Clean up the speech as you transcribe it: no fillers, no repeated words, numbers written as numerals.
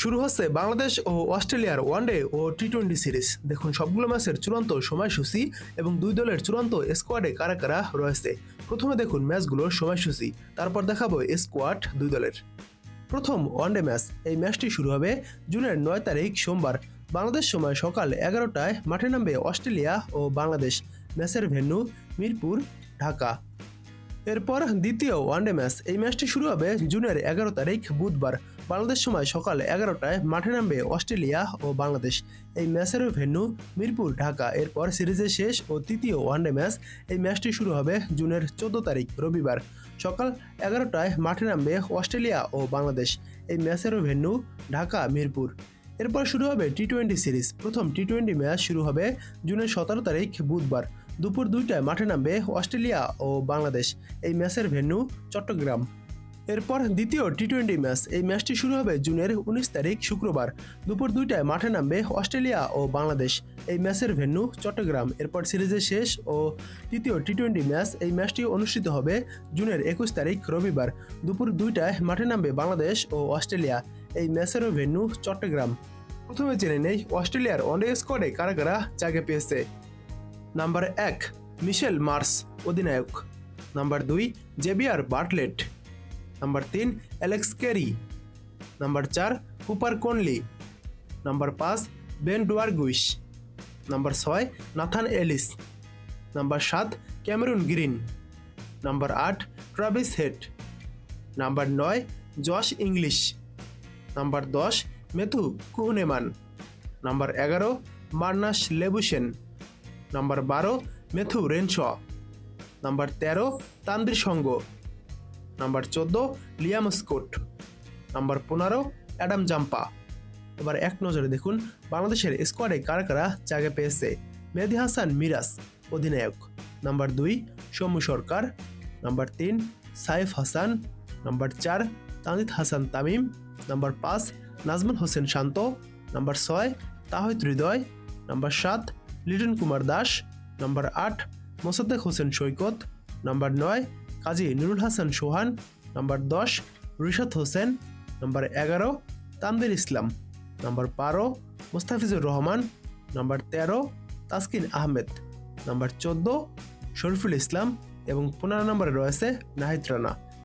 শুরু হচ্ছে বাংলাদেশ ও অস্ট্রেলিয়ার ওয়ানডে ও টি-20 সিরিজ। দেখুন সবগুলো ম্যাচের চূড়ান্ত সময়সূচি এবং দুই দলের চূড়ান্ত স্কোয়াডে কারা কারা রয়েছে। প্রথমে দেখুন ম্যাচগুলোর সময়সূচি, তারপর দেখাবো স্কোয়াড দুই দলের। প্রথম ওয়ানডে ম্যাচ, এই ম্যাচটি শুরু হবে জুনের 9 তারিখ সোমবার বাংলাদেশ সময় সকাল 11টায়। মাঠে নামবে অস্ট্রেলিয়া ও বাংলাদেশ। ম্যাচের ভেন্যু মিরপুর, ঢাকা। এরপর দ্বিতীয় ওয়ানডে ম্যাচ, এই ম্যাচটি শুরু হবে জুনের 11 তারিখ বুধবার বাংলাদেশ সময় সকাল 11টায়। মাঠে নামবে অস্ট্রেলিয়া ও বাংলাদেশ। এই ম্যাচের ভেন্যু মিরপুর, ঢাকা। এরপর সিরিজের শেষ ও তৃতীয় ওয়ানডে ম্যাচ, এই ম্যাচটি শুরু হবে জুনের 14 তারিখ রবিবার সকাল 11টায়। মাঠে নামবে অস্ট্রেলিয়া ও বাংলাদেশ। এই ম্যাচের ভেন্যু ঢাকা, মিরপুর। এরপর শুরু হবে টি-20 সিরিজ। প্রথম টি-20 ম্যাচ শুরু হবে জুনের 17 তারিখ বুধবার দুপুর 2টায়। মাঠে নামবে অস্ট্রেলিয়া ও বাংলাদেশ। এই ম্যাচের ভেন্যু চট্টগ্রাম। এরপর দ্বিতীয় টি-20 ম্যাচ, এই ম্যাচটি শুরু হবে জুনের 19 তারিখ শুক্রবার দুপুর 2টায়। মাঠে নামবে অস্ট্রেলিয়া ও বাংলাদেশ। এই ম্যাচের ভেন্যু চট্টগ্রাম। এরপর সিরিজের শেষ ও তৃতীয় টি-20 ম্যাচ, এই ম্যাচটি অনুষ্ঠিত হবে জুনের 21 তারিখ রবিবার দুপুর 2টায়। মাঠে নামবে বাংলাদেশ ও অস্ট্রেলিয়া। এই ম্যাচেরও ভেন্যু চট্টগ্রাম। প্রথমে জেনে নেই অস্ট্রেলিয়ার ওয়ানডে স্কোয়াডে কারা কারা জায়গা পেয়েছে। নাম্বার 1 মিশেল মার্শ, অধিনায়ক। Number 2 Xavier Bartlett. Number 3 Alex Carey. Number 4 Cooper Connolly. Number 5 Ben Dwarshuis. Number 6 Nathan Ellis. Number 7 Cameron Green. Number 8 Travis Head. Number 9 Josh Inglis. Number 10 Matthew Kuhnemann. Number 11 Marnus Labuschagne. Number 12 Matthew Renshaw. Number 13 Tanveer Sangha. Number 14 Liam Scott. Number 15 Adam Zampa. এবার এক নজরে দেখুন বাংলাদেশের স্কোয়াডে কারা কারা জায়গা পেয়েছে। মেহেদী হাসান মিরাজ, অধিনায়ক। Number 2 Soumya Sarkar. Number 3 Saif Hasan. Number 4 Tanzid Hasan Tamim. Number 5 Najmul Hossain Shanto. Number 6 Towhid Hridoy. Number 7 Liton Kumar Das. Number 8 Mosaddek Hossain Saikat. Number 9 Kazi Nurul Hasan Sohan. Number 10 Rishad Hossain. Number 11 Tanvir Islam. Number 12 Mustafizur Rahman. Number 13 Taskin Ahmed. Number 14 Shoriful Islam এবং 15 নম্বরে রয়েছে নাহিদ রানা।